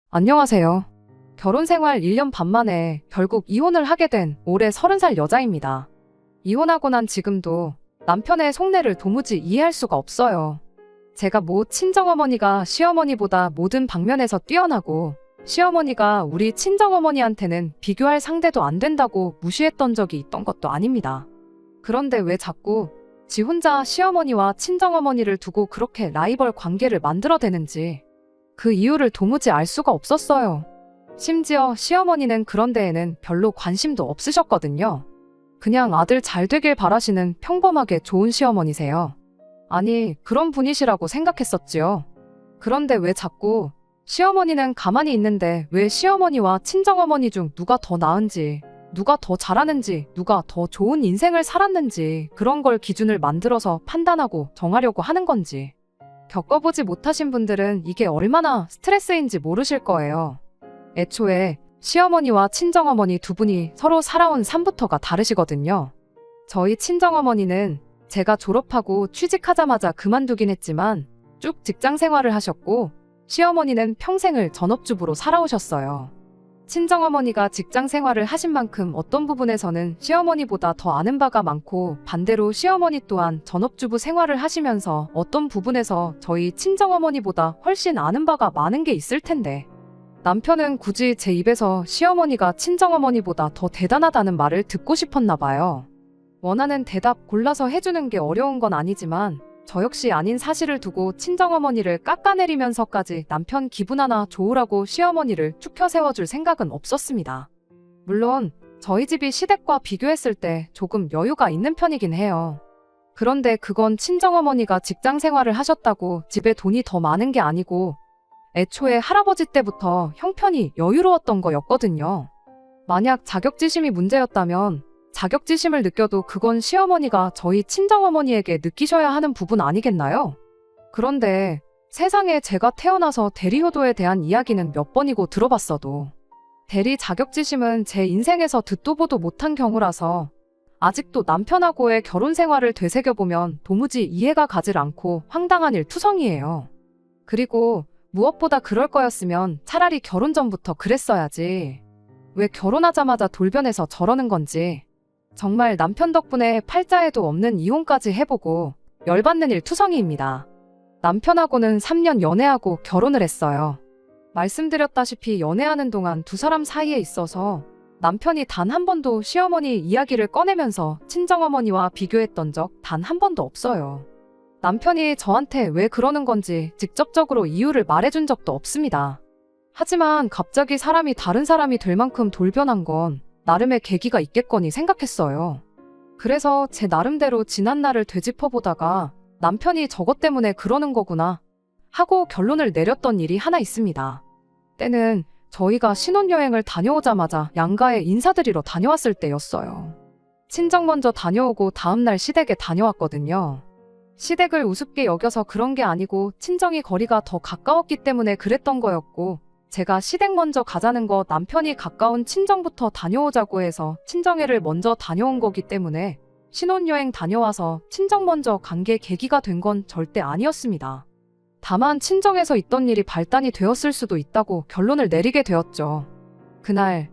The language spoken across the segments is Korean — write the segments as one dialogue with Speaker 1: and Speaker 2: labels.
Speaker 1: 안녕하세요. 결혼 생활 1년 반 만에 결국 이혼을 하게 된 올해 30살 여자입니다. 이혼하고 난 지금도 남편의 속내를 도무지 이해할 수가 없어요. 제가 친정어머니가 시어머니보다 모든 방면에서 뛰어나고 시어머니가 우리 친정어머니한테는 비교할 상대도 안 된다고 무시했던 적이 있던 것도 아닙니다. 그런데 왜 자꾸 지 혼자 시어머니와 친정어머니를 두고 그렇게 라이벌 관계를 만들어대는지 그 이유를 도무지 알 수가 없었어요. 심지어 시어머니는 그런 데에는 별로 관심도 없으셨거든요. 그냥 아들 잘 되길 바라시는 평범하게 좋은 시어머니세요. 아니, 그런 분이시라고 생각했었지요. 그런데 왜 자꾸 시어머니는 가만히 있는데 왜 시어머니와 친정어머니 중 누가 더 나은지, 누가 더 잘하는지, 누가 더 좋은 인생을 살았는지 그런 걸 기준을 만들어서 판단하고 정하려고 하는 건지. 겪어보지 못하신 분들은 이게 얼마나 스트레스인지 모르실 거예요. 애초에 시어머니와 친정어머니 두 분이 서로 살아온 삶부터가 다르시거든요. 저희 친정어머니는 제가 졸업하고 취직하자마자 그만두긴 했지만 쭉 직장 생활을 하셨고 시어머니는 평생을 전업주부로 살아오셨어요. 친정어머니가 직장 생활을 하신 만큼 어떤 부분에서는 시어머니보다 더 아는 바가 많고 반대로 시어머니 또한 전업주부 생활을 하시면서 어떤 부분에서 저희 친정어머니보다 훨씬 아는 바가 많은 게 있을 텐데 남편은 굳이 제 입에서 시어머니가 친정어머니보다 더 대단하다는 말을 듣고 싶었나 봐요. 원하는 대답 골라서 해주는 게 어려운 건 아니지만 저 역시 아닌 사실을 두고 친정어머니를 깎아내리면서까지 남편 기분 하나 좋으라고 시어머니를 축혀 세워줄 생각은 없었습니다. 물론 저희 집이 시댁과 비교했을 때 조금 여유가 있는 편이긴 해요. 그런데 그건 친정어머니가 직장 생활을 하셨다고 집에 돈이 더 많은 게 아니고 애초에 할아버지 때부터 형편이 여유로웠던 거였거든요. 만약 자격지심이 문제였다면 자격지심을 느껴도 그건 시어머니가 저희 친정어머니에게 느끼셔야 하는 부분 아니겠나요? 그런데 세상에 제가 태어나서 대리효도에 대한 이야기는 몇 번이고 들어봤어도 대리 자격지심은 제 인생에서 듣도 보도 못한 경우라서 아직도 남편하고의 결혼 생활을 되새겨보면 도무지 이해가 가질 않고 황당한 일투성이에요. 그리고 무엇보다 그럴 거였으면 차라리 결혼 전부터 그랬어야지. 왜 결혼하자마자 돌변해서 저러는 건지. 정말 남편 덕분에 팔자에도 없는 이혼까지 해보고 열받는 일투성이입니다. 남편하고는 3년 연애하고 결혼을 했어요. 말씀드렸다시피 연애하는 동안 두 사람 사이에 있어서 남편이 단 한 번도 시어머니 이야기를 꺼내면서 친정어머니와 비교했던 적 단 한 번도 없어요. 남편이 저한테 왜 그러는 건지 직접적으로 이유를 말해준 적도 없습니다. 하지만 갑자기 사람이 다른 사람이 될 만큼 돌변한 건 나름의 계기가 있겠거니 생각했어요. 그래서 제 나름대로 지난 날을 되짚어보다가 남편이 저것 때문에 그러는 거구나 하고 결론을 내렸던 일이 하나 있습니다. 때는 저희가 신혼여행을 다녀오자마자 양가에 인사드리러 다녀왔을 때였어요. 친정 먼저 다녀오고 다음날 시댁에 다녀왔거든요. 시댁을 우습게 여겨서 그런 게 아니고 친정이 거리가 더 가까웠기 때문에 그랬던 거였고 제가 시댁 먼저 가자는 거 남편이 가까운 친정부터 다녀오자고 해서 친정애를 먼저 다녀온 거기 때문에 신혼여행 다녀와서 친정 먼저 간 게 계기가 된 건 절대 아니었습니다. 다만 친정에서 있던 일이 발단이 되었을 수도 있다고 결론을 내리게 되었죠. 그날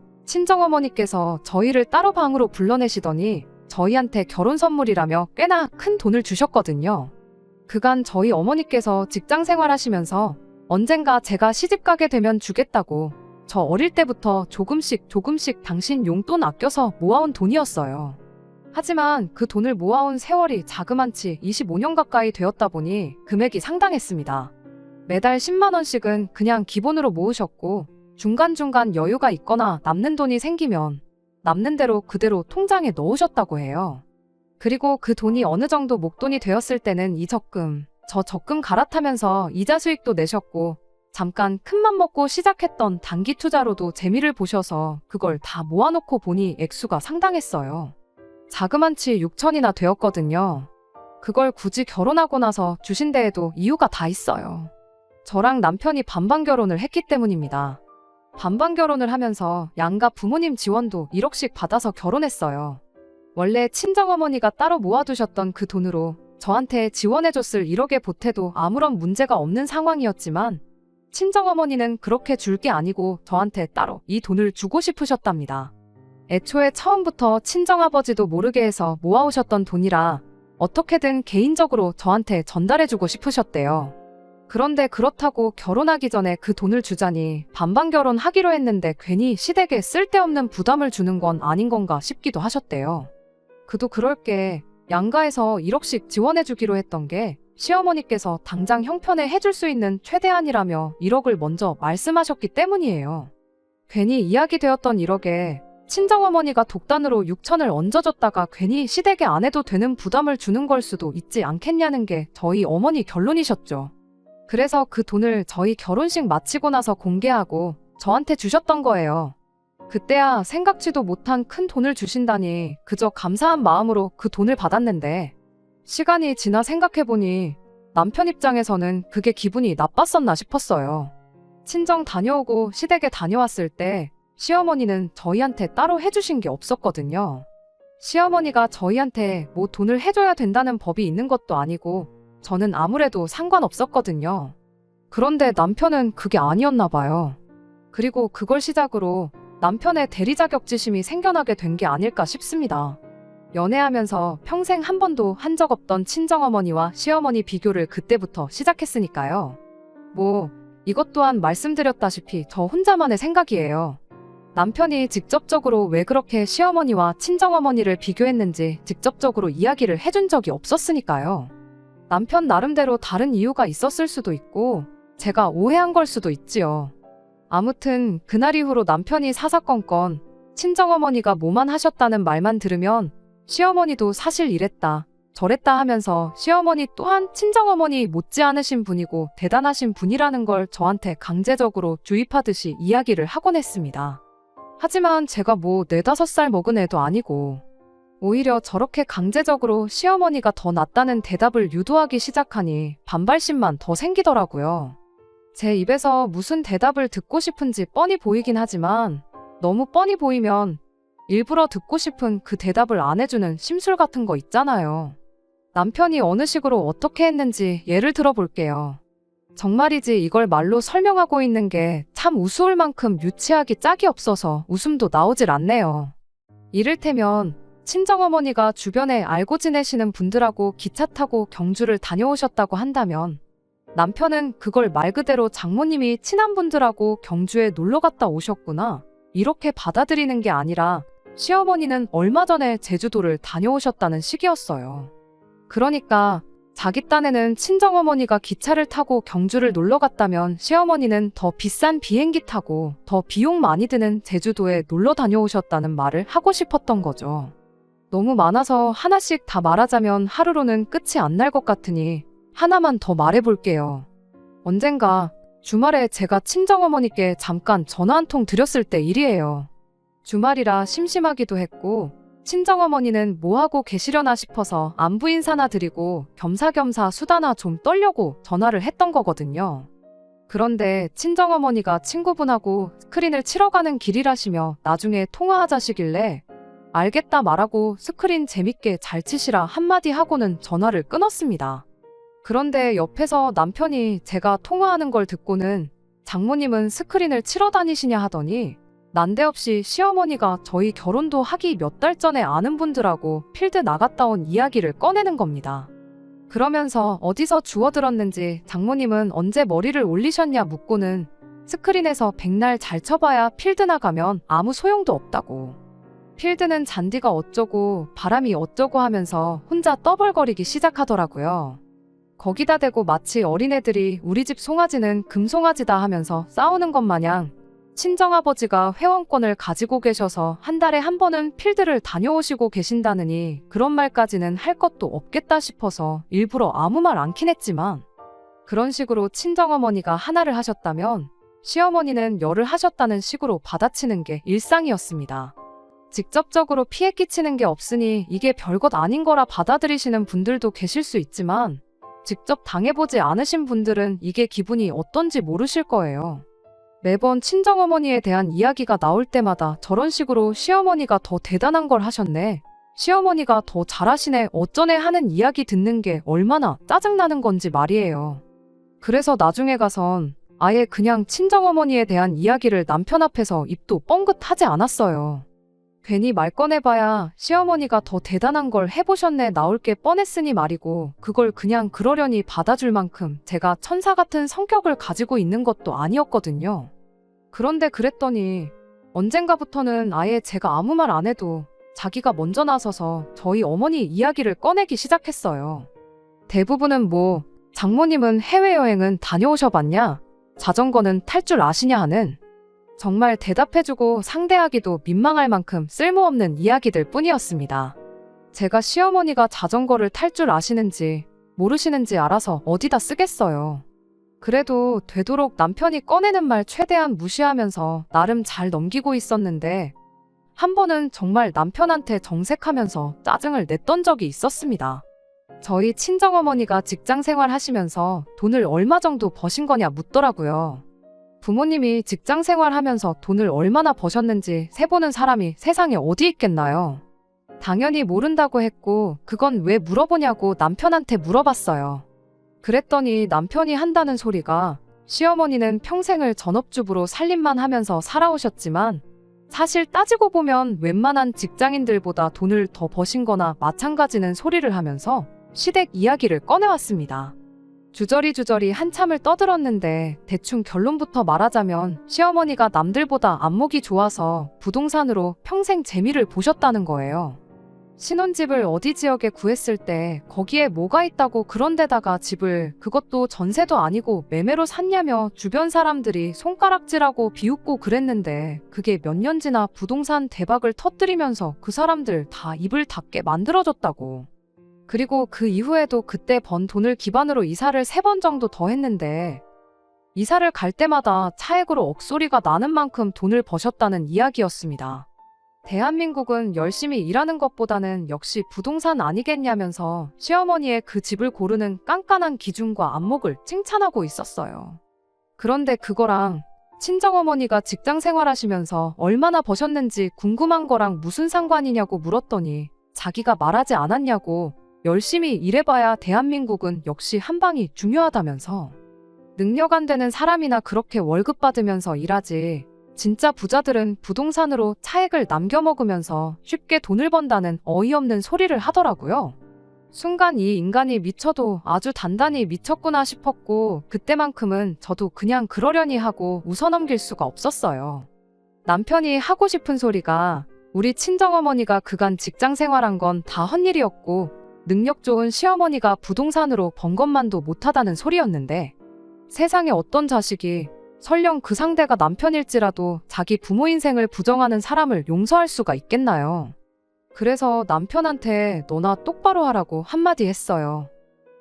Speaker 1: 친정어머니께서 저희를 따로 방으로 불러내시더니 저희한테 결혼 선물이라며 꽤나 큰 돈을 주셨거든요. 그간 저희 어머니께서 직장 생활하시면서 언젠가 제가 시집가게 되면 주겠다고 저 어릴 때부터 조금씩 당신 용돈 아껴서 모아온 돈이었어요. 하지만 그 돈을 모아온 세월이 자그만치 25년 가까이 되었다 보니 금액이 상당했습니다. 매달 10만 원씩은 그냥 기본으로 모으셨고 중간중간 여유가 있거나 남는 돈이 생기면 남는 대로 그대로 통장에 넣으셨다고 해요. 그리고 그 돈이 어느 정도 목돈이 되었을 때는 이 적금, 저 적금 갈아타면서 이자 수익도 내셨고 잠깐 큰맘 먹고 시작했던 단기 투자로도 재미를 보셔서 그걸 다 모아놓고 보니 액수가 상당했어요. 자그만치 6천이나 되었거든요. 그걸 굳이 결혼하고 나서 주신 데에도 이유가 다 있어요. 저랑 남편이 반반 결혼을 했기 때문입니다. 반반 결혼을 하면서 양가 부모님 지원도 1억씩 받아서 결혼했어요. 원래 친정어머니가 따로 모아두셨던 그 돈으로 저한테 지원해줬을 1억의 보태도 아무런 문제가 없는 상황이었지만 친정어머니는 그렇게 줄 게 아니고 저한테 따로 이 돈을 주고 싶으셨답니다. 애초에 처음부터 친정아버지도 모르게 해서 모아오셨던 돈이라 어떻게든 개인적으로 저한테 전달해주고 싶으셨대요. 그런데 그렇다고 결혼하기 전에 그 돈을 주자니 반반 결혼하기로 했는데 괜히 시댁에 쓸데없는 부담을 주는 건 아닌 건가 싶기도 하셨대요. 그도 그럴 게 양가에서 1억씩 지원해주기로 했던 게 시어머니께서 당장 형편에 해줄 수 있는 최대한이라며 1억을 먼저 말씀하셨기 때문이에요. 괜히 이야기되었던 1억에 친정어머니가 독단으로 6천을 얹어줬다가 괜히 시댁에 안 해도 되는 부담을 주는 걸 수도 있지 않겠냐는 게 저희 어머니 결론이셨죠. 그래서 그 돈을 저희 결혼식 마치고 나서 공개하고 저한테 주셨던 거예요. 그때야 생각지도 못한 큰 돈을 주신다니 그저 감사한 마음으로 그 돈을 받았는데 시간이 지나 생각해보니 남편 입장에서는 그게 기분이 나빴었나 싶었어요. 친정 다녀오고 시댁에 다녀왔을 때 시어머니는 저희한테 따로 해주신 게 없었거든요. 시어머니가 저희한테 뭐 돈을 해줘야 된다는 법이 있는 것도 아니고 저는 아무래도 상관없었거든요. 그런데 남편은 그게 아니었나 봐요. 그리고 그걸 시작으로 남편의 대리 자격지심이 생겨나게 된 게 아닐까 싶습니다. 연애하면서 평생 한 번도 한 적 없던 친정어머니와 시어머니 비교를 그때부터 시작했으니까요. 뭐 이것 또한 말씀드렸다시피 저 혼자만의 생각이에요. 남편이 직접적으로 왜 그렇게 시어머니와 친정어머니를 비교했는지 직접적으로 이야기를 해준 적이 없었으니까요. 남편 나름대로 다른 이유가 있었을 수도 있고 제가 오해한 걸 수도 있지요. 아무튼 그날 이후로 남편이 사사건건 친정어머니가 뭐만 하셨다는 말만 들으면 시어머니도 사실 이랬다 저랬다 하면서 시어머니 또한 친정어머니 못지않으신 분이고 대단하신 분이라는 걸 저한테 강제적으로 주입하듯이 이야기를 하곤 했습니다. 하지만 제가 뭐 4, 5살 먹은 애도 아니고 오히려 저렇게 강제적으로 시어머니가 더 낫다는 대답을 유도하기 시작하니 반발심만 더 생기더라고요. 제 입에서 무슨 대답을 듣고 싶은지 뻔히 보이긴 하지만 너무 뻔히 보이면 일부러 듣고 싶은 그 대답을 안 해주는 심술 같은 거 있잖아요. 남편이 어느 식으로 어떻게 했는지 예를 들어볼게요. 정말이지 이걸 말로 설명하고 있는 게 참 우스울 만큼 유치하기 짝이 없어서 웃음도 나오질 않네요. 이를테면 친정어머니가 주변에 알고 지내시는 분들하고 기차 타고 경주를 다녀오셨다고 한다면 남편은 그걸 말 그대로 장모님이 친한 분들하고 경주에 놀러 갔다 오셨구나 이렇게 받아들이는 게 아니라 시어머니는 얼마 전에 제주도를 다녀오셨다는 식이었어요. 그러니까 자기 딴에는 친정어머니가 기차를 타고 경주를 놀러 갔다면 시어머니는 더 비싼 비행기 타고 더 비용 많이 드는 제주도에 놀러 다녀오셨다는 말을 하고 싶었던 거죠. 너무 많아서 하나씩 다 말하자면 하루로는 끝이 안 날 것 같으니 하나만 더 말해볼게요. 언젠가 주말에 제가 친정어머니께 잠깐 전화 한 통 드렸을 때 일이에요. 주말이라 심심하기도 했고 친정어머니는 뭐하고 계시려나 싶어서 안부 인사나 드리고 겸사겸사 수다나 좀 떨려고 전화를 했던 거거든요. 그런데 친정어머니가 친구분하고 스크린을 치러 가는 길이라시며 나중에 통화하자시길래 알겠다 말하고 스크린 재밌게 잘 치시라 한마디 하고는 전화를 끊었습니다. 그런데 옆에서 남편이 제가 통화하는 걸 듣고는 장모님은 스크린을 치러 다니시냐 하더니 난데없이 시어머니가 저희 결혼도 하기 몇 달 전에 아는 분들하고 필드 나갔다 온 이야기를 꺼내는 겁니다. 그러면서 어디서 주워들었는지 장모님은 언제 머리를 올리셨냐 묻고는 스크린에서 백날 잘 쳐봐야 필드 나가면 아무 소용도 없다고. 필드는 잔디가 어쩌고 바람이 어쩌고 하면서 혼자 떠벌거리기 시작하더라고요. 거기다 대고 마치 어린애들이 우리 집 송아지는 금송아지다 하면서 싸우는 것 마냥 친정아버지가 회원권을 가지고 계셔서 한 달에 한 번은 필드를 다녀오시고 계신다느니 그런 말까지는 할 것도 없겠다 싶어서 일부러 아무 말 않긴 했지만 그런 식으로 친정어머니가 하나를 하셨다면 시어머니는 열을 하셨다는 식으로 받아치는 게 일상이었습니다. 직접적으로 피해 끼치는 게 없으니 이게 별것 아닌 거라 받아들이시는 분들도 계실 수 있지만 직접 당해보지 않으신 분들은 이게 기분이 어떤지 모르실 거예요. 매번 친정어머니에 대한 이야기가 나올 때마다 저런 식으로 시어머니가 더 대단한 걸 하셨네, 시어머니가 더 잘하시네 어쩌네 하는 이야기 듣는 게 얼마나 짜증나는 건지 말이에요. 그래서 나중에 가선 아예 그냥 친정어머니에 대한 이야기를 남편 앞에서 입도 뻥긋하지 않았어요. 괜히 말 꺼내봐야 시어머니가 더 대단한 걸 해보셨네 나올 게 뻔했으니 말이고 그걸 그냥 그러려니 받아줄 만큼 제가 천사 같은 성격을 가지고 있는 것도 아니었거든요. 그런데 그랬더니 언젠가부터는 아예 제가 아무 말 안 해도 자기가 먼저 나서서 저희 어머니 이야기를 꺼내기 시작했어요. 대부분은 뭐 장모님은 해외여행은 다녀오셔봤냐? 자전거는 탈 줄 아시냐 하는 정말 대답해주고 상대하기도 민망할 만큼 쓸모없는 이야기들 뿐이었습니다. 제가 시어머니가 자전거를 탈 줄 아시는지 모르시는지 알아서 어디다 쓰겠어요. 그래도 되도록 남편이 꺼내는 말 최대한 무시하면서 나름 잘 넘기고 있었는데 한 번은 정말 남편한테 정색하면서 짜증을 냈던 적이 있었습니다. 저희 친정어머니가 직장 생활 하시면서 돈을 얼마 정도 버신 거냐 묻더라고요. 부모님이 직장 생활하면서 돈을 얼마나 버셨는지 세보는 사람이 세상에 어디 있겠나요? 당연히 모른다고 했고 그건 왜 물어보냐고 남편한테 물어봤어요. 그랬더니 남편이 한다는 소리가 시어머니는 평생을 전업주부로 살림만 하면서 살아오셨지만 사실 따지고 보면 웬만한 직장인들보다 돈을 더 버신 거나 마찬가지는 소리를 하면서 시댁 이야기를 꺼내왔습니다. 주저리 한참을 떠들었는데 대충 결론부터 말하자면 시어머니가 남들보다 안목이 좋아서 부동산으로 평생 재미를 보셨다는 거예요. 신혼집을 어디 지역에 구했을 때 거기에 뭐가 있다고 그런 데다가 집을 그것도 전세도 아니고 매매로 샀냐며 주변 사람들이 손가락질하고 비웃고 그랬는데 그게 몇 년 지나 부동산 대박을 터뜨리면서 그 사람들 다 입을 닫게 만들어줬다고. 그리고 그 이후에도 그때 번 돈을 기반으로 이사를 3번 정도 더 했는데 이사를 갈 때마다 차액으로 억소리가 나는 만큼 돈을 버셨다는 이야기였습니다. 대한민국은 열심히 일하는 것보다는 역시 부동산 아니겠냐면서 시어머니의 그 집을 고르는 깐깐한 기준과 안목을 칭찬하고 있었어요. 그런데 그거랑 친정어머니가 직장 생활하시면서 얼마나 버셨는지 궁금한 거랑 무슨 상관이냐고 물었더니 자기가 말하지 않았냐고 열심히 일해봐야 대한민국은 역시 한방이 중요하다면서 능력 안 되는 사람이나 그렇게 월급 받으면서 일하지 진짜 부자들은 부동산으로 차액을 남겨먹으면서 쉽게 돈을 번다는 어이없는 소리를 하더라고요. 순간 이 인간이 미쳐도 아주 단단히 미쳤구나 싶었고 그때만큼은 저도 그냥 그러려니 하고 웃어넘길 수가 없었어요. 남편이 하고 싶은 소리가 우리 친정어머니가 그간 직장 생활한 건 다 헛일이었고 능력 좋은 시어머니가 부동산으로 번 것만도 못하다는 소리였는데 세상에 어떤 자식이 설령 그 상대가 남편일지라도 자기 부모 인생을 부정하는 사람을 용서할 수가 있겠나요? 그래서 남편한테 너나 똑바로 하라고 한마디 했어요.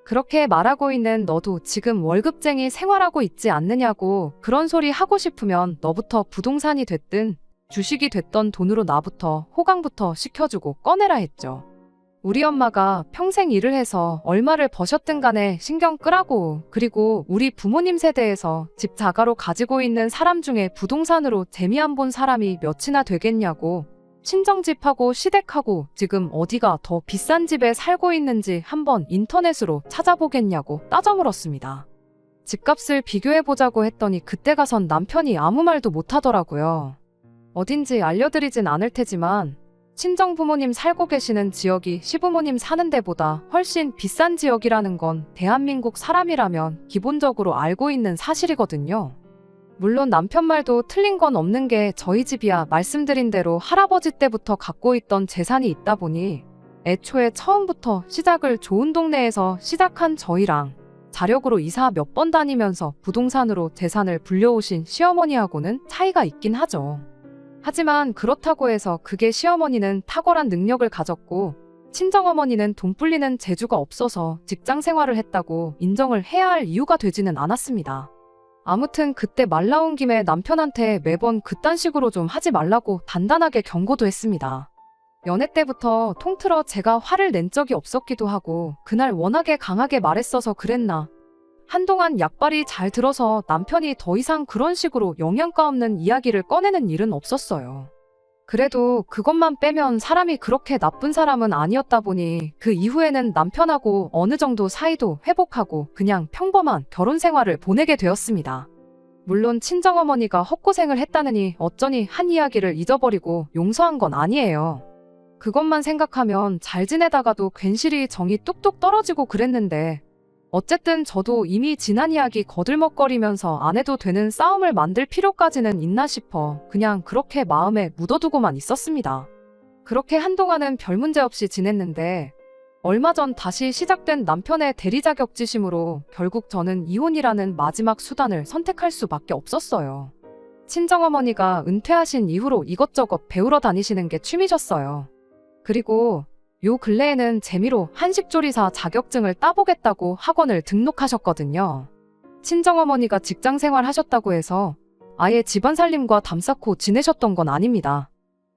Speaker 1: 그렇게 말하고 있는 너도 지금 월급쟁이 생활하고 있지 않느냐고 그런 소리 하고 싶으면 너부터 부동산이 됐든 주식이 됐던 돈으로 나부터 호강부터 시켜주고 꺼내라 했죠. 우리 엄마가 평생 일을 해서 얼마를 버셨든 간에 신경 끄라고. 그리고 우리 부모님 세대에서 집 자가로 가지고 있는 사람 중에 부동산으로 재미 안 본 사람이 몇이나 되겠냐고. 친정집하고 시댁하고 지금 어디가 더 비싼 집에 살고 있는지 한번 인터넷으로 찾아보겠냐고 따져 물었습니다. 집값을 비교해보자고 했더니 그때 가선 남편이 아무 말도 못하더라고요. 어딘지 알려드리진 않을 테지만 친정 부모님 살고 계시는 지역이 시부모님 사는 데보다 훨씬 비싼 지역이라는 건 대한민국 사람이라면 기본적으로 알고 있는 사실이거든요. 물론 남편 말도 틀린 건 없는 게 저희 집이야 말씀드린 대로 할아버지 때부터 갖고 있던 재산이 있다 보니 애초에 처음부터 시작을 좋은 동네에서 시작한 저희랑 자력으로 이사 몇 번 다니면서 부동산으로 재산을 불려오신 시어머니하고는 차이가 있긴 하죠. 하지만 그렇다고 해서 그게 시어머니는 탁월한 능력을 가졌고 친정어머니는 돈 불리는 재주가 없어서 직장 생활을 했다고 인정을 해야 할 이유가 되지는 않았습니다. 아무튼 그때 말 나온 김에 남편한테 매번 그딴 식으로 좀 하지 말라고 단단하게 경고도 했습니다. 연애 때부터 통틀어 제가 화를 낸 적이 없었기도 하고 그날 워낙에 강하게 말했어서 그랬나. 한동안 약발이 잘 들어서 남편이 더 이상 그런 식으로 영양가 없는 이야기를 꺼내는 일은 없었어요. 그래도 그것만 빼면 사람이 그렇게 나쁜 사람은 아니었다 보니 그 이후에는 남편하고 어느 정도 사이도 회복하고 그냥 평범한 결혼 생활을 보내게 되었습니다. 물론 친정어머니가 헛고생을 했다느니 어쩌니 한 이야기를 잊어버리고 용서한 건 아니에요. 그것만 생각하면 잘 지내다가도 괜시리 정이 뚝뚝 떨어지고 그랬는데 어쨌든 저도 이미 지난 이야기 거들먹거리면서 안 해도 되는 싸움을 만들 필요까지는 있나 싶어 그냥 그렇게 마음에 묻어두고만 있었습니다. 그렇게 한동안은 별 문제 없이 지냈는데 얼마 전 다시 시작된 남편의 대리자격지심으로 결국 저는 이혼이라는 마지막 수단을 선택할 수밖에 없었어요. 친정어머니가 은퇴하신 이후로 이것저것 배우러 다니시는 게 취미셨어요. 그리고 요 근래에는 재미로 한식조리사 자격증을 따보겠다고 학원을 등록하셨거든요. 친정어머니가 직장생활 하셨다고 해서 아예 집안 살림과 담쌓고 지내셨던 건 아닙니다.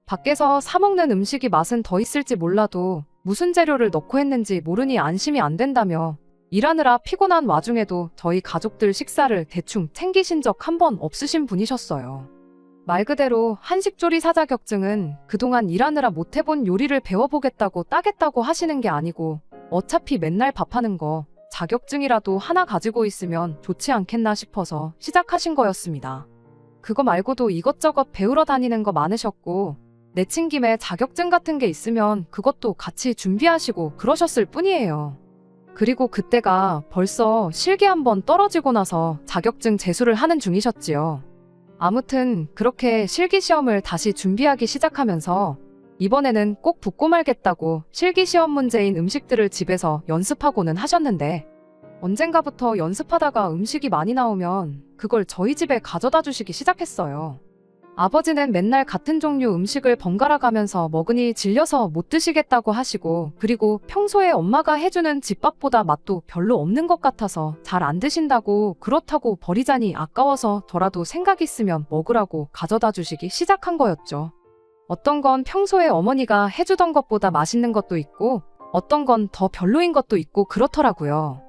Speaker 1: 밖에서 사 먹는 음식이 맛은 더 있을지 몰라도 무슨 재료를 넣고 했는지 모르니 안심이 안 된다며 일하느라 피곤한 와중에도 저희 가족들 식사를 대충 챙기신 적 한 번 없으신 분이셨어요. 말 그대로 한식조리사 자격증은 그동안 일하느라 못 해본 요리를 배워보겠다고 따겠다고 하시는 게 아니고 어차피 맨날 밥하는 거 자격증이라도 하나 가지고 있으면 좋지 않겠나 싶어서 시작하신 거였습니다. 그거 말고도 이것저것 배우러 다니는 거 많으셨고 내친 김에 자격증 같은 게 있으면 그것도 같이 준비하시고 그러셨을 뿐이에요. 그리고 그때가 벌써 실기 한번 떨어지고 나서 자격증 제수를 하는 중이셨지요. 아무튼 그렇게 실기시험을 다시 준비하기 시작하면서 이번에는 꼭 붙고 말겠다고 실기시험 문제인 음식들을 집에서 연습하고는 하셨는데 언젠가부터 연습하다가 음식이 많이 나오면 그걸 저희 집에 가져다 주시기 시작했어요. 아버지는 맨날 같은 종류 음식을 번갈아 가면서 먹으니 질려서 못 드시겠다고 하시고 그리고 평소에 엄마가 해주는 집밥보다 맛도 별로 없는 것 같아서 잘 안 드신다고 그렇다고 버리자니 아까워서 더라도 생각 있으면 먹으라고 가져다 주시기 시작한 거였죠. 어떤 건 평소에 어머니가 해주던 것보다 맛있는 것도 있고 어떤 건 더 별로인 것도 있고 그렇더라고요.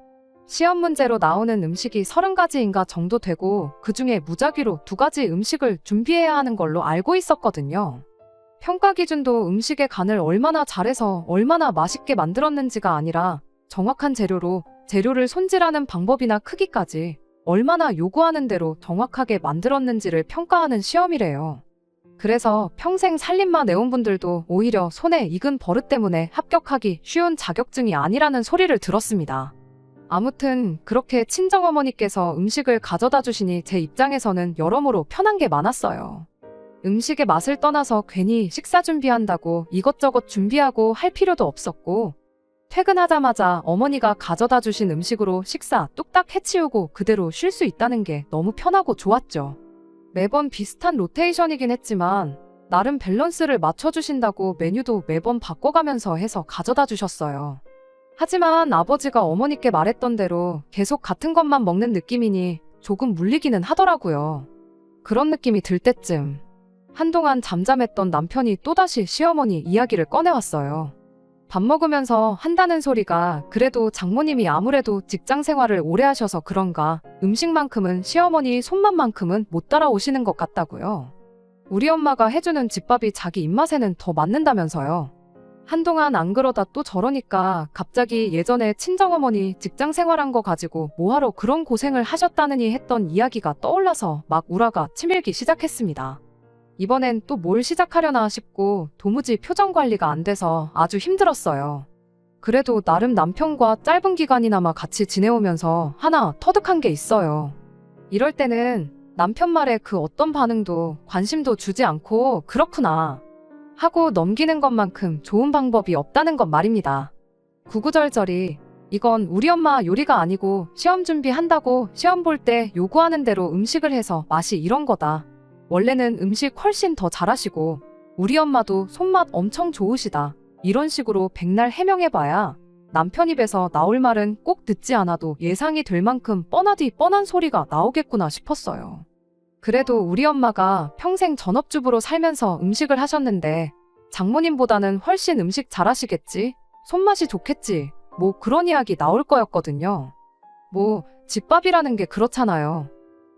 Speaker 1: 시험 문제로 나오는 음식이 30가지인가 정도 되고 그중에 무작위로 2가지 음식을 준비해야 하는 걸로 알고 있었거든요. 평가 기준도 음식의 간을 얼마나 잘해서 얼마나 맛있게 만들었는지가 아니라 정확한 재료로 재료를 손질하는 방법이나 크기까지 얼마나 요구하는 대로 정확하게 만들었는지를 평가하는 시험이래요. 그래서 평생 살림만 해온 분들도 오히려 손에 익은 버릇 때문에 합격하기 쉬운 자격증이 아니라는 소리를 들었습니다. 아무튼 그렇게 친정어머니께서 음식을 가져다 주시니 제 입장에서는 여러모로 편한 게 많았어요. 음식의 맛을 떠나서 괜히 식사 준비한다고 이것저것 준비하고 할 필요도 없었고 퇴근하자마자 어머니가 가져다 주신 음식으로 식사 뚝딱 해치우고 그대로 쉴 수 있다는 게 너무 편하고 좋았죠. 매번 비슷한 로테이션이긴 했지만 나름 밸런스를 맞춰주신다고 메뉴도 매번 바꿔가면서 해서 가져다 주셨어요. 하지만 아버지가 어머니께 말했던 대로 계속 같은 것만 먹는 느낌이니 조금 물리기는 하더라고요. 그런 느낌이 들 때쯤 한동안 잠잠했던 남편이 또다시 시어머니 이야기를 꺼내왔어요. 밥 먹으면서 한다는 소리가 그래도 장모님이 아무래도 직장 생활을 오래 하셔서 그런가 음식만큼은 시어머니 손맛만큼은 못 따라오시는 것 같다고요. 우리 엄마가 해주는 집밥이 자기 입맛에는 더 맞는다면서요. 한동안 안 그러다 또 저러니까 갑자기 예전에 친정어머니 직장 생활한 거 가지고 뭐하러 그런 고생을 하셨다느니 했던 이야기가 떠올라서 막 우라가 치밀기 시작했습니다. 이번엔 또 뭘 시작하려나 싶고 도무지 표정 관리가 안 돼서 아주 힘들었어요. 그래도 나름 남편과 짧은 기간이나마 같이 지내오면서 하나 터득한 게 있어요. 이럴 때는 남편 말에 그 어떤 반응도 관심도 주지 않고 그렇구나 하고 넘기는 것만큼 좋은 방법이 없다는 것 말입니다. 구구절절히 이건 우리 엄마 요리가 아니고 시험 준비한다고 시험 볼 때 요구하는 대로 음식을 해서 맛이 이런 거다. 원래는 음식 훨씬 더 잘하시고 우리 엄마도 손맛 엄청 좋으시다. 이런 식으로 백날 해명해봐야 남편 입에서 나올 말은 꼭 듣지 않아도 예상이 될 만큼 뻔하디 뻔한 소리가 나오겠구나 싶었어요. 그래도 우리 엄마가 평생 전업주부로 살면서 음식을 하셨는데 장모님보다는 훨씬 음식 잘하시겠지? 손맛이 좋겠지? 뭐 그런 이야기 나올 거였거든요. 뭐 집밥이라는 게 그렇잖아요.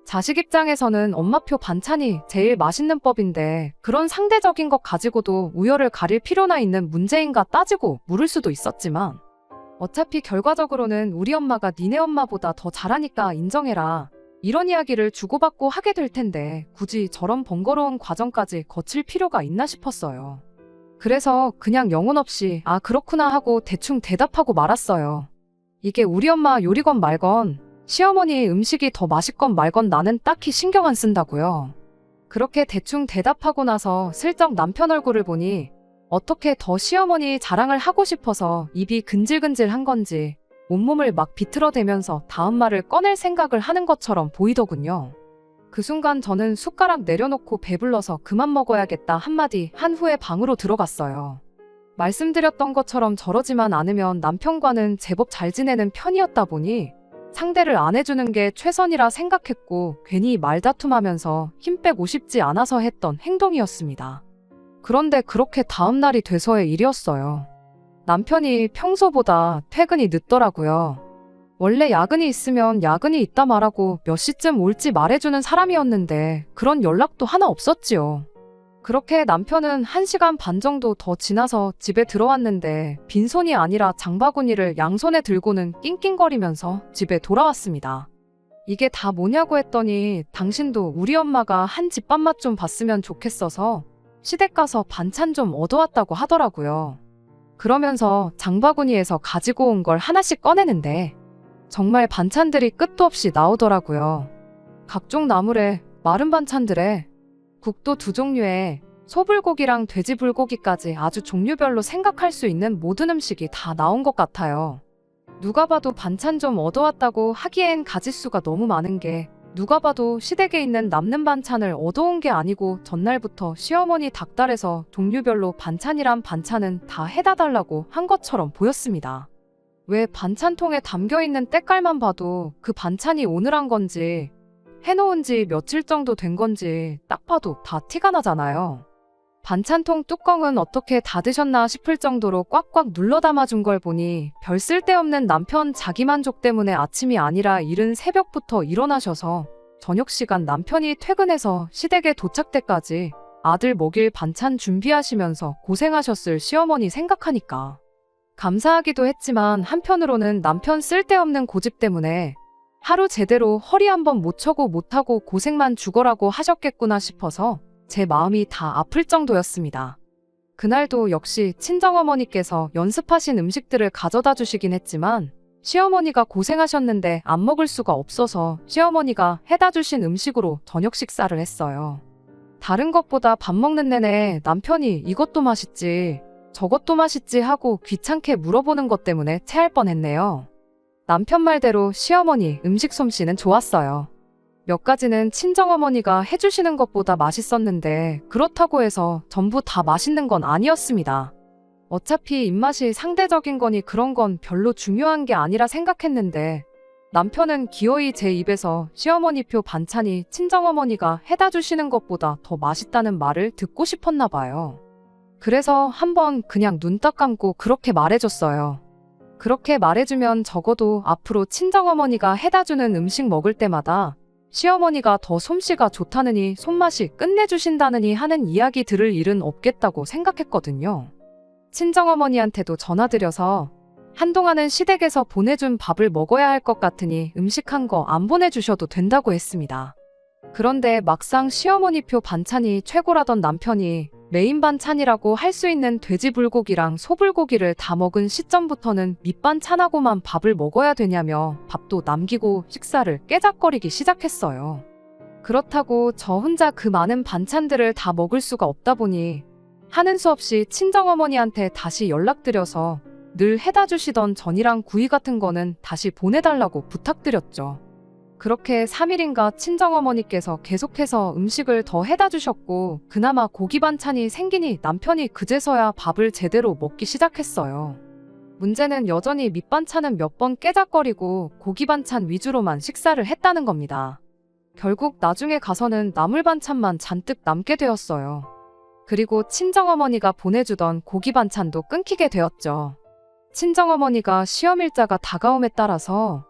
Speaker 1: 자식 입장에서는 엄마표 반찬이 제일 맛있는 법인데 그런 상대적인 것 가지고도 우열을 가릴 필요나 있는 문제인가 따지고 물을 수도 있었지만 어차피 결과적으로는 우리 엄마가 니네 엄마보다 더 잘하니까 인정해라. 이런 이야기를 주고받고 하게 될 텐데 굳이 저런 번거로운 과정까지 거칠 필요가 있나 싶었어요. 그래서 그냥 영혼 없이 아 그렇구나 하고 대충 대답하고 말았어요. 이게 우리 엄마 요리건 말건 시어머니 음식이 더 맛있건 말건 나는 딱히 신경 안 쓴다고요. 그렇게 대충 대답하고 나서 슬쩍 남편 얼굴을 보니 어떻게 더 시어머니 자랑을 하고 싶어서 입이 근질근질한 건지 온몸을 막 비틀어대면서 다음 말을 꺼낼 생각을 하는 것처럼 보이더군요. 그 순간 저는 숟가락 내려놓고 배불러서 그만 먹어야겠다 한마디 한 후에 방으로 들어갔어요. 말씀드렸던 것처럼 저러지만 않으면 남편과는 제법 잘 지내는 편이었다 보니 상대를 안 해주는 게 최선이라 생각했고 괜히 말다툼하면서 힘 빼고 싶지 않아서 했던 행동이었습니다. 그런데 그렇게 다음 날이 돼서의 일이었어요. 남편이 평소보다 퇴근이 늦더라고요. 원래 야근이 있으면 야근이 있다 말하고 몇 시쯤 올지 말해주는 사람이었는데 그런 연락도 하나 없었지요. 그렇게 남편은 1시간 반 정도 더 지나서 집에 들어왔는데 빈손이 아니라 장바구니를 양손에 들고는 낑낑거리면서 집에 돌아왔습니다. 이게 다 뭐냐고 했더니 당신도 우리 엄마가 한 집밥맛 좀 봤으면 좋겠어서 시댁 가서 반찬 좀 얻어왔다고 하더라고요. 그러면서 장바구니에서 가지고 온 걸 하나씩 꺼내는데 정말 반찬들이 끝도 없이 나오더라고요. 각종 나물에 마른 반찬들에 국도 2종류에 소불고기랑 돼지불고기까지 아주 종류별로 생각할 수 있는 모든 음식이 다 나온 것 같아요. 누가 봐도 반찬 좀 얻어왔다고 하기엔 가짓수가 너무 많은 게 누가 봐도 시댁에 있는 남는 반찬을 얻어온 게 아니고 전날부터 시어머니 닭달에서 종류별로 반찬이란 반찬은 다 해다 달라고 한 것처럼 보였습니다. 왜 반찬통에 담겨있는 때깔만 봐도 그 반찬이 오늘 한 건지 해놓은 지 며칠 정도 된 건지 딱 봐도 다 티가 나잖아요. 반찬통 뚜껑은 어떻게 닫으셨나 싶을 정도로 꽉꽉 눌러 담아준 걸 보니 별 쓸데없는 남편 자기만족 때문에 아침이 아니라 이른 새벽부터 일어나셔서 저녁 시간 남편이 퇴근해서 시댁에 도착 때까지 아들 먹일 반찬 준비하시면서 고생하셨을 시어머니 생각하니까 감사하기도 했지만 한편으로는 남편 쓸데없는 고집 때문에 하루 제대로 허리 한번 못 쳐고 못하고 고생만 죽어라고 하셨겠구나 싶어서 제 마음이 다 아플 정도였습니다. 그날도 역시 친정어머니께서 연습하신 음식들을 가져다 주시긴 했지만 시어머니가 고생하셨는데 안 먹을 수가 없어서 시어머니가 해다 주신 음식으로 저녁 식사를 했어요. 다른 것보다 밥 먹는 내내 남편이 이것도 맛있지 저것도 맛있지 하고 귀찮게 물어보는 것 때문에 체할 뻔했네요. 남편 말대로 시어머니 음식 솜씨는 좋았어요. 몇 가지는 친정어머니가 해주시는 것보다 맛있었는데 그렇다고 해서 전부 다 맛있는 건 아니었습니다. 어차피 입맛이 상대적인 거니 그런 건 별로 중요한 게 아니라 생각했는데 남편은 기어이 제 입에서 시어머니표 반찬이 친정어머니가 해다 주시는 것보다 더 맛있다는 말을 듣고 싶었나 봐요. 그래서 한번 그냥 눈 딱 감고 그렇게 말해줬어요. 그렇게 말해주면 적어도 앞으로 친정어머니가 해다 주는 음식 먹을 때마다 시어머니가 더 솜씨가 좋다느니 손맛이 끝내주신다느니 하는 이야기 들을 일은 없겠다고 생각했거든요. 친정어머니한테도 전화드려서 한동안은 시댁에서 보내준 밥을 먹어야 할 것 같으니 음식한 거 안 보내주셔도 된다고 했습니다. 그런데 막상 시어머니표 반찬이 최고라던 남편이 메인 반찬이라고 할 수 있는 돼지불고기랑 소불고기를 다 먹은 시점부터는 밑반찬하고만 밥을 먹어야 되냐며 밥도 남기고 식사를 깨작거리기 시작했어요. 그렇다고 저 혼자 그 많은 반찬들을 다 먹을 수가 없다 보니 하는 수 없이 친정어머니한테 다시 연락드려서 늘 해다 주시던 전이랑 구이 같은 거는 다시 보내달라고 부탁드렸죠. 그렇게 3일인가 친정어머니께서 계속해서 음식을 더 해다 주셨고 그나마 고기 반찬이 생기니 남편이 그제서야 밥을 제대로 먹기 시작했어요. 문제는 여전히 밑반찬은 몇 번 깨작거리고 고기 반찬 위주로만 식사를 했다는 겁니다. 결국 나중에 가서는 나물 반찬만 잔뜩 남게 되었어요. 그리고 친정어머니가 보내주던 고기 반찬도 끊기게 되었죠. 친정어머니가 시험일자가 다가옴에 따라서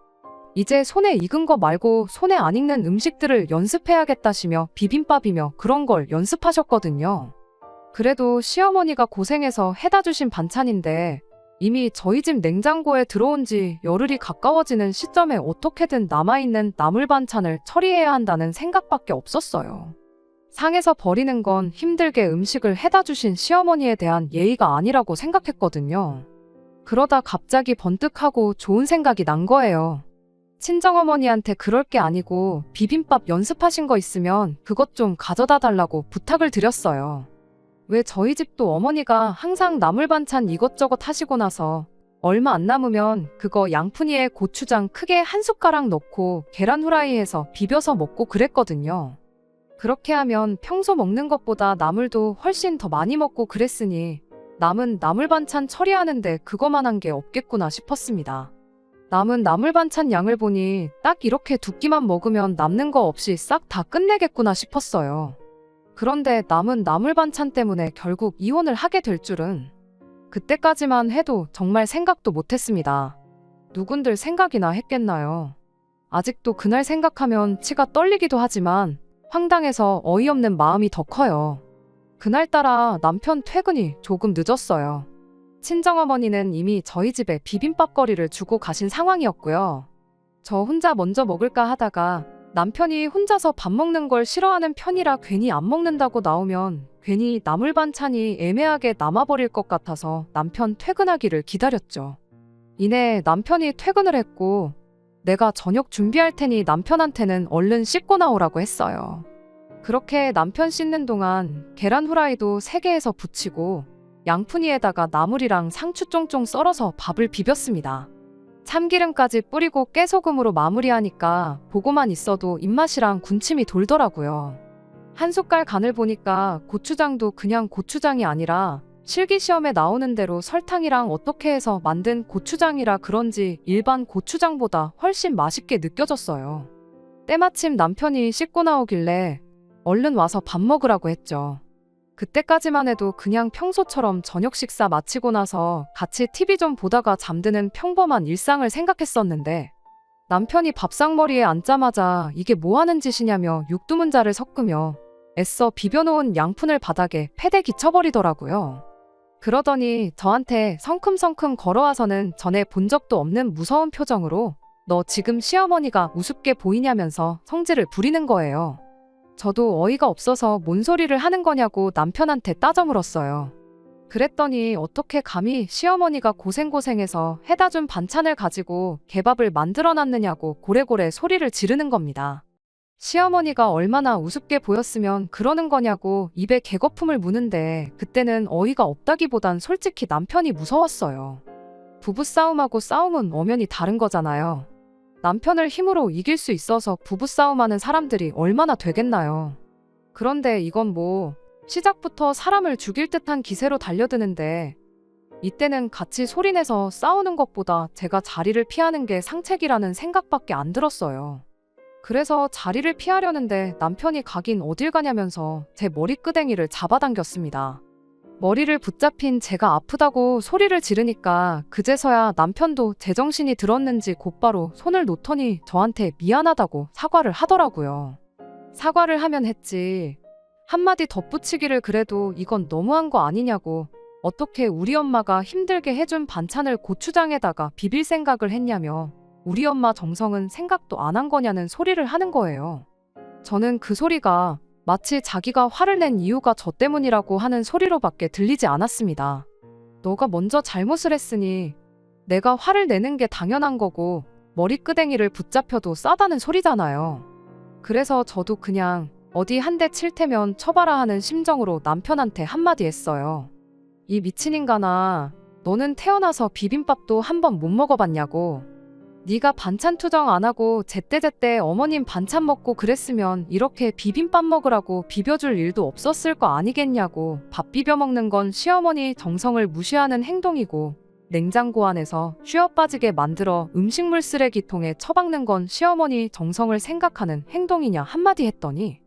Speaker 1: 이제 손에 익은 거 말고 손에 안 익는 음식들을 연습해야겠다시며 비빔밥이며 그런 걸 연습하셨거든요. 그래도 시어머니가 고생해서 해다 주신 반찬인데 이미 저희 집 냉장고에 들어온 지 열흘이 가까워지는 시점에 어떻게든 남아있는 나물 반찬을 처리해야 한다는 생각밖에 없었어요. 상해서 버리는 건 힘들게 음식을 해다 주신 시어머니에 대한 예의가 아니라고 생각했거든요. 그러다 갑자기 번뜩하고 좋은 생각이 난 거예요. 친정어머니한테 그럴 게 아니고 비빔밥 연습하신 거 있으면 그것 좀 가져다 달라고 부탁을 드렸어요. 왜 저희 집도 어머니가 항상 나물 반찬 이것저것 하시고 나서 얼마 안 남으면 그거 양푼이에 고추장 크게 한 숟가락 넣고 계란 후라이해서 비벼서 먹고 그랬거든요. 그렇게 하면 평소 먹는 것보다 나물도 훨씬 더 많이 먹고 그랬으니 남은 나물 반찬 처리하는데 그거만한 게 없겠구나 싶었습니다. 남은 나물 반찬 양을 보니 딱 이렇게 두 끼만 먹으면 남는 거 없이 싹 다 끝내겠구나 싶었어요. 그런데 남은 나물 반찬 때문에 결국 이혼을 하게 될 줄은 그때까지만 해도 정말 생각도 못했습니다. 누군들 생각이나 했겠나요? 아직도 그날 생각하면 치가 떨리기도 하지만 황당해서 어이없는 마음이 더 커요. 그날따라 남편 퇴근이 조금 늦었어요. 친정어머니는 이미 저희 집에 비빔밥거리를 주고 가신 상황이었고요. 저 혼자 먼저 먹을까 하다가 남편이 혼자서 밥 먹는 걸 싫어하는 편이라 괜히 안 먹는다고 나오면 괜히 나물 반찬이 애매하게 남아버릴 것 같아서 남편 퇴근하기를 기다렸죠. 이내 남편이 퇴근을 했고 내가 저녁 준비할 테니 남편한테는 얼른 씻고 나오라고 했어요. 그렇게 남편 씻는 동안 계란 후라이도 3개에서 부치고 양푼이에다가 나물이랑 상추 쫑쫑 썰어서 밥을 비볐습니다. 참기름까지 뿌리고 깨소금으로 마무리하니까 보고만 있어도 입맛이랑 군침이 돌더라고요. 한 숟갈 간을 보니까 고추장도 그냥 고추장이 아니라 실기시험에 나오는 대로 설탕이랑 어떻게 해서 만든 고추장이라 그런지 일반 고추장보다 훨씬 맛있게 느껴졌어요. 때마침 남편이 씻고 나오길래 얼른 와서 밥 먹으라고 했죠. 그때까지만 해도 그냥 평소처럼 저녁 식사 마치고 나서 같이 TV 좀 보다가 잠드는 평범한 일상을 생각했었는데 남편이 밥상머리에 앉자마자 이게 뭐 하는 짓이냐며 육두문자를 섞으며 애써 비벼놓은 양푼을 바닥에 패대기 쳐버리더라고요. 그러더니 저한테 성큼성큼 걸어와서는 전에 본 적도 없는 무서운 표정으로 너 지금 시어머니가 우습게 보이냐면서 성질을 부리는 거예요. 저도 어이가 없어서 뭔 소리를 하는 거냐고 남편한테 따져 물었어요. 그랬더니 어떻게 감히 시어머니가 고생고생해서 해다 준 반찬을 가지고 개밥을 만들어 놨느냐고 고래고래 소리를 지르는 겁니다. 시어머니가 얼마나 우습게 보였으면 그러는 거냐고 입에 개거품을 무는데 그때는 어이가 없다기보단 솔직히 남편이 무서웠어요. 부부싸움하고 싸움은 엄연히 다른 거잖아요. 남편을 힘으로 이길 수 있어서 부부싸움하는 사람들이 얼마나 되겠나요. 그런데 이건 뭐 시작부터 사람을 죽일 듯한 기세로 달려드는데 이때는 같이 소리내서 싸우는 것보다 제가 자리를 피하는 게 상책이라는 생각밖에 안 들었어요. 그래서 자리를 피하려는데 남편이 가긴 어딜 가냐면서 제 머리끄댕이를 잡아당겼습니다. 머리를 붙잡힌 제가 아프다고 소리를 지르니까 그제서야 남편도 제정신이 들었는지 곧바로 손을 놓더니 저한테 미안하다고 사과를 하더라고요. 사과를 하면 했지. 한마디 덧붙이기를 그래도 이건 너무한 거 아니냐고 어떻게 우리 엄마가 힘들게 해준 반찬을 고추장에다가 비빌 생각을 했냐며 우리 엄마 정성은 생각도 안 한 거냐는 소리를 하는 거예요. 저는 그 소리가 마치 자기가 화를 낸 이유가 저 때문이라고 하는 소리로밖에 들리지 않았습니다. 너가 먼저 잘못을 했으니 내가 화를 내는 게 당연한 거고 머리끄댕이를 붙잡혀도 싸다는 소리잖아요. 그래서 저도 그냥 어디 한 대 칠 테면 쳐봐라 하는 심정으로 남편한테 한마디 했어요. 이 미친 인간아, 너는 태어나서 비빔밥도 한 번 못 먹어봤냐고. 네가 반찬 투정 안 하고 제때제때 어머님 반찬 먹고 그랬으면 이렇게 비빔밥 먹으라고 비벼줄 일도 없었을 거 아니겠냐고. 밥 비벼 먹는 건 시어머니 정성을 무시하는 행동이고 냉장고 안에서 쉬어 빠지게 만들어 음식물 쓰레기통에 처박는 건 시어머니 정성을 생각하는 행동이냐 한마디 했더니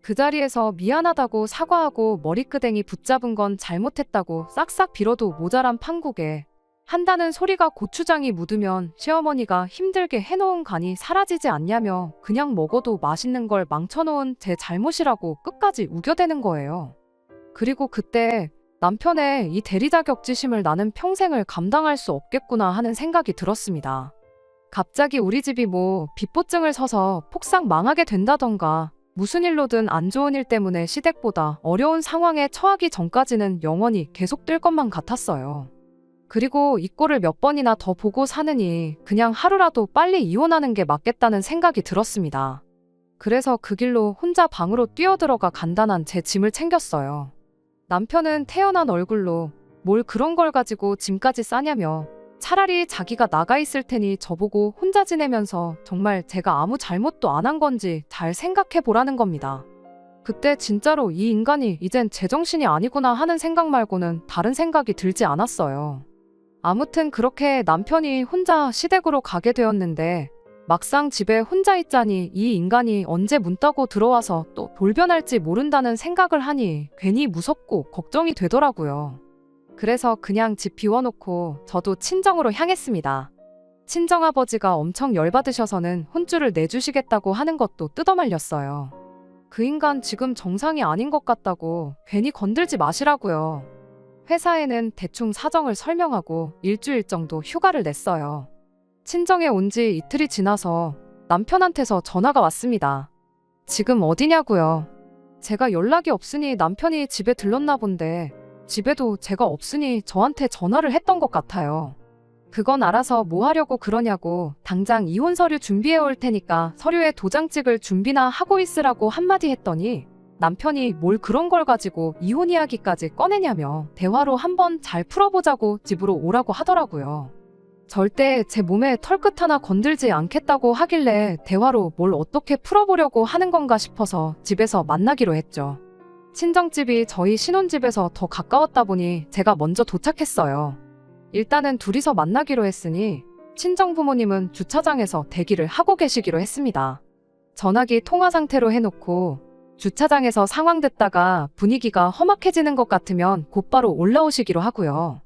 Speaker 1: 그 자리에서 미안하다고 사과하고 머리끄댕이 붙잡은 건 잘못했다고 싹싹 빌어도 모자란 판국에 한다는 소리가 고추장이 묻으면 시어머니가 힘들게 해놓은 간이 사라지지 않냐며 그냥 먹어도 맛있는 걸 망쳐놓은 제 잘못이라고 끝까지 우겨대는 거예요. 그리고 그때 남편의 이 대리 자격지심을 나는 평생을 감당할 수 없겠구나 하는 생각이 들었습니다. 갑자기 우리 집이 뭐 빚보증을 서서 폭삭 망하게 된다던가 무슨 일로든 안 좋은 일 때문에 시댁보다 어려운 상황에 처하기 전까지는 영원히 계속될 것만 같았어요. 그리고 이 꼴을 몇 번이나 더 보고 사느니 그냥 하루라도 빨리 이혼하는 게 맞겠다는 생각이 들었습니다. 그래서 그 길로 혼자 방으로 뛰어들어가 간단한 제 짐을 챙겼어요. 남편은 태연한 얼굴로 뭘 그런 걸 가지고 짐까지 싸냐며 차라리 자기가 나가 있을 테니 저보고 혼자 지내면서 정말 제가 아무 잘못도 안 한 건지 잘 생각해 보라는 겁니다. 그때 진짜로 이 인간이 이젠 제정신이 아니구나 하는 생각 말고는 다른 생각이 들지 않았어요. 아무튼 그렇게 남편이 혼자 시댁으로 가게 되었는데 막상 집에 혼자 있자니 이 인간이 언제 문 따고 들어와서 또 돌변할지 모른다는 생각을 하니 괜히 무섭고 걱정이 되더라고요. 그래서 그냥 집 비워놓고 저도 친정으로 향했습니다. 친정아버지가 엄청 열받으셔서는 혼쭐을 내주시겠다고 하는 것도 뜯어말렸어요. 그 인간 지금 정상이 아닌 것 같다고 괜히 건들지 마시라고요. 회사에는 대충 사정을 설명하고 일주일 정도 휴가를 냈어요. 친정에 온 지 이틀이 지나서 남편한테서 전화가 왔습니다. 지금 어디냐고요. 제가 연락이 없으니 남편이 집에 들렀나 본데 집에도 제가 없으니 저한테 전화를 했던 것 같아요. 그건 알아서 뭐 하려고 그러냐고 당장 이혼 서류 준비해 올 테니까 서류에 도장 찍을 준비나 하고 있으라고 한마디 했더니 남편이 뭘 그런 걸 가지고 이혼 이야기까지 꺼내냐며 대화로 한번 잘 풀어보자고 집으로 오라고 하더라고요. 절대 제 몸에 털끝 하나 건들지 않겠다고 하길래 대화로 뭘 어떻게 풀어보려고 하는 건가 싶어서 집에서 만나기로 했죠. 친정집이 저희 신혼집에서 더 가까웠다 보니 제가 먼저 도착했어요. 일단은 둘이서 만나기로 했으니 친정 부모님은 주차장에서 대기를 하고 계시기로 했습니다. 전화기 통화 상태로 해놓고 주차장에서 상황 듣다가 분위기가 험악해지는 것 같으면 곧바로 올라오시기로 하고요.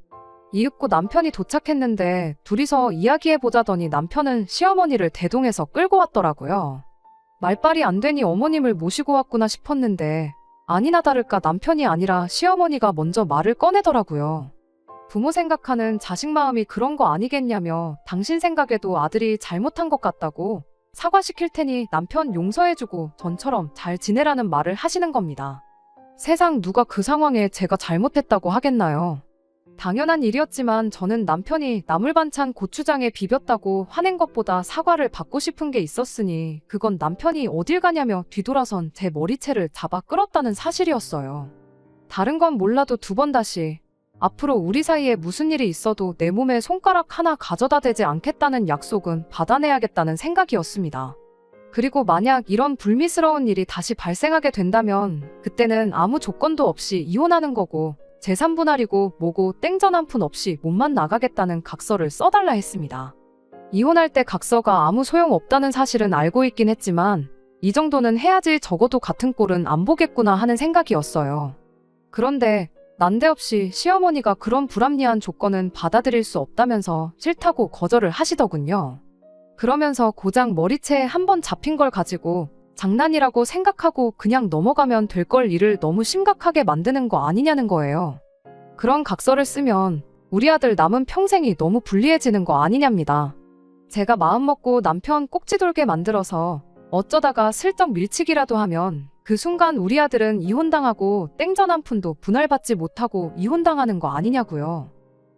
Speaker 1: 이윽고 남편이 도착했는데 둘이서 이야기해보자더니 남편은 시어머니를 대동해서 끌고 왔더라고요. 말빨이 안 되니 어머님을 모시고 왔구나 싶었는데 아니나 다를까 남편이 아니라 시어머니가 먼저 말을 꺼내더라고요. 부모 생각하는 자식 마음이 그런 거 아니겠냐며 당신 생각에도 아들이 잘못한 것 같다고 사과시킬 테니 남편 용서해주고 전처럼 잘 지내라는 말을 하시는 겁니다. 세상 누가 그 상황에 제가 잘못했다고 하겠나요? 당연한 일이었지만 저는 남편이 나물반찬 고추장에 비볐다고 화낸 것보다 사과를 받고 싶은 게 있었으니 그건 남편이 어딜 가냐며 뒤돌아선 제 머리채를 잡아 끌었다는 사실이었어요. 다른 건 몰라도 두 번 다시 앞으로 우리 사이에 무슨 일이 있어도 내 몸에 손가락 하나 가져다 대지 않겠다는 약속은 받아내야겠다는 생각이었습니다. 그리고 만약 이런 불미스러운 일이 다시 발생하게 된다면 그때는 아무 조건도 없이 이혼하는 거고 재산 분할이고 뭐고 땡전 한 푼 없이 몸만 나가겠다는 각서를 써달라 했습니다. 이혼할 때 각서가 아무 소용 없다는 사실은 알고 있긴 했지만 이 정도는 해야지 적어도 같은 꼴은 안 보겠구나 하는 생각이었어요. 그런데 난데없이 시어머니가 그런 불합리한 조건은 받아들일 수 없다면서 싫다고 거절을 하시더군요. 그러면서 고작 머리채에 한 번 잡힌 걸 가지고 장난이라고 생각하고 그냥 넘어가면 될 걸 일을 너무 심각하게 만드는 거 아니냐는 거예요. 그런 각서를 쓰면 우리 아들 남은 평생이 너무 불리해지는 거 아니냐입니다. 제가 마음먹고 남편 꼭지 돌게 만들어서 어쩌다가 슬쩍 밀치기라도 하면 그 순간 우리 아들은 이혼당하고 땡전 한 푼도 분할받지 못하고 이혼당하는 거 아니냐고요.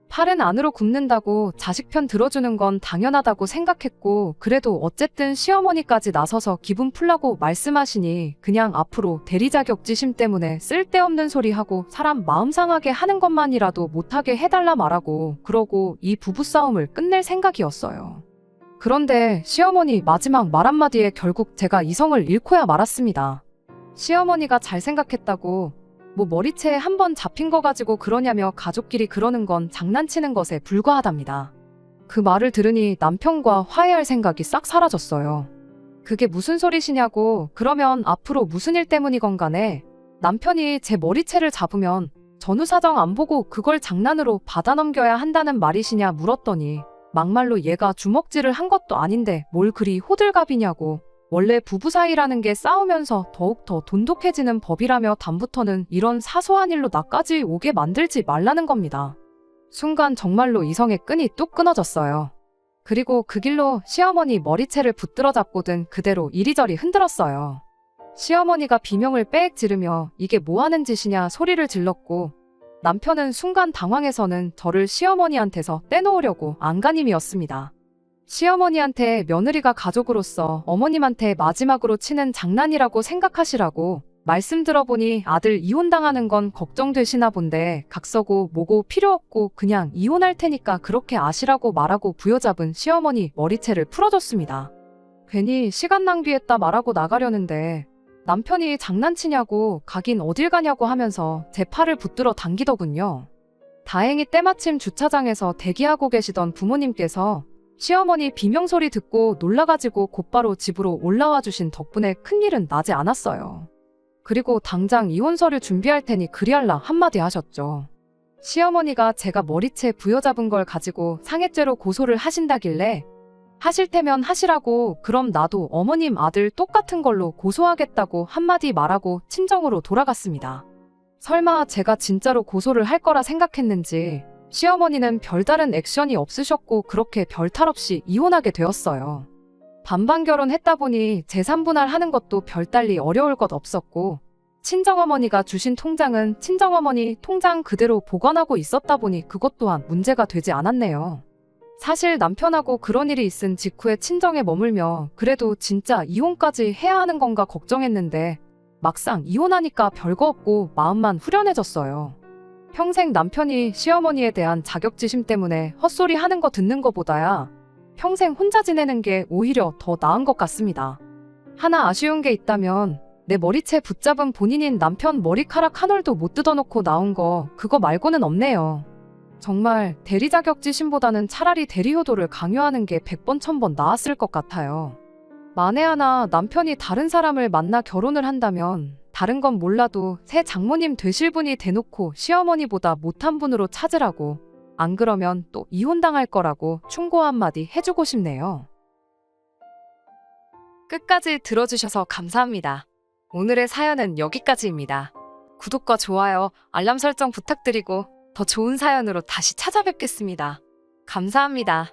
Speaker 1: 팔은 안으로 굽는다고 자식 편 들어주는 건 당연하다고 생각했고 그래도 어쨌든 시어머니까지 나서서 기분 풀라고 말씀하시니 그냥 앞으로 대리 자격지심 때문에 쓸데없는 소리 하고 사람 마음 상하게 하는 것만이라도 못하게 해달라 말하고 그러고 이 부부싸움을 끝낼 생각이었어요. 그런데 시어머니 마지막 말 한마디에 결국 제가 이성을 잃고야 말았습니다. 시어머니가 잘 생각했다고 뭐 머리채에 한 번 잡힌 거 가지고 그러냐며 가족끼리 그러는 건 장난치는 것에 불과하답니다. 그 말을 들으니 남편과 화해할 생각이 싹 사라졌어요. 그게 무슨 소리시냐고 그러면 앞으로 무슨 일 때문이건 간에 남편이 제 머리채를 잡으면 전후 사정 안 보고 그걸 장난으로 받아넘겨야 한다는 말이시냐 물었더니 막말로 얘가 주먹질을 한 것도 아닌데 뭘 그리 호들갑이냐고 원래 부부 사이라는 게 싸우면서 더욱 더 돈독해지는 법이라며 다음부터는 이런 사소한 일로 나까지 오게 만들지 말라는 겁니다. 순간 정말로 이성의 끈이 뚝 끊어졌어요. 그리고 그 길로 시어머니 머리채를 붙들어 잡고든 그대로 이리저리 흔들었어요. 시어머니가 비명을 빽 지르며 이게 뭐 하는 짓이냐 소리를 질렀고, 남편은 순간 당황해서는 저를 시어머니한테서 떼놓으려고 안간힘이었습니다. 시어머니한테 며느리가 가족으로서 어머님한테 마지막으로 치는 장난이라고 생각하시라고 말씀 들어보니 아들 이혼당하는 건 걱정되시나 본데 각서고 뭐고 필요 없고 그냥 이혼할 테니까 그렇게 아시라고 말하고 부여잡은 시어머니 머리채를 풀어줬습니다. 괜히 시간 낭비했다 말하고 나가려는데 남편이 장난치냐고 가긴 어딜 가냐고 하면서 제 팔을 붙들어 당기더군요. 다행히 때마침 주차장에서 대기하고 계시던 부모님께서 시어머니 비명소리 듣고 놀라가지고 곧바로 집으로 올라와 주신 덕분에 큰일은 나지 않았어요. 그리고 당장 이혼서를 준비할 테니 그리할라 한마디 하셨죠. 시어머니가 제가 머리채 부여잡은 걸 가지고 상해죄로 고소를 하신다길래 하실 테면 하시라고 그럼 나도 어머님 아들 똑같은 걸로 고소하겠다고 한마디 말하고 친정으로 돌아갔습니다. 설마 제가 진짜로 고소를 할 거라 생각했는지 시어머니는 별다른 액션이 없으셨고 그렇게 별탈 없이 이혼하게 되었어요. 반반 결혼했다 보니 재산분할 하는 것도 별달리 어려울 것 없었고 친정어머니가 주신 통장은 친정어머니 통장 그대로 보관하고 있었다 보니 그것 또한 문제가 되지 않았네요. 사실 남편하고 그런 일이 있은 직후에 친정에 머물며 그래도 진짜 이혼까지 해야 하는 건가 걱정했는데 막상 이혼하니까 별거 없고 마음만 후련해졌어요. 평생 남편이 시어머니에 대한 자격지심 때문에 헛소리 하는 거 듣는 거보다야 평생 혼자 지내는 게 오히려 더 나은 것 같습니다. 하나 아쉬운 게 있다면 내 머리채 붙잡은 본인인 남편 머리카락 한 올도 못 뜯어놓고 나온 거 그거 말고는 없네요. 정말 대리 자격지심보다는 차라리 대리 효도를 강요하는 게 100번 1000번 나았을 것 같아요. 만에 하나 남편이 다른 사람을 만나 결혼을 한다면 다른 건 몰라도 새 장모님 되실 분이 대놓고 시어머니보다 못한 분으로 찾으라고, 안 그러면 또 이혼당할 거라고 충고 한마디 해주고 싶네요. 끝까지 들어주셔서 감사합니다. 오늘의 사연은 여기까지입니다. 구독과 좋아요, 알람 설정 부탁드리고 더 좋은 사연으로 다시 찾아뵙겠습니다. 감사합니다.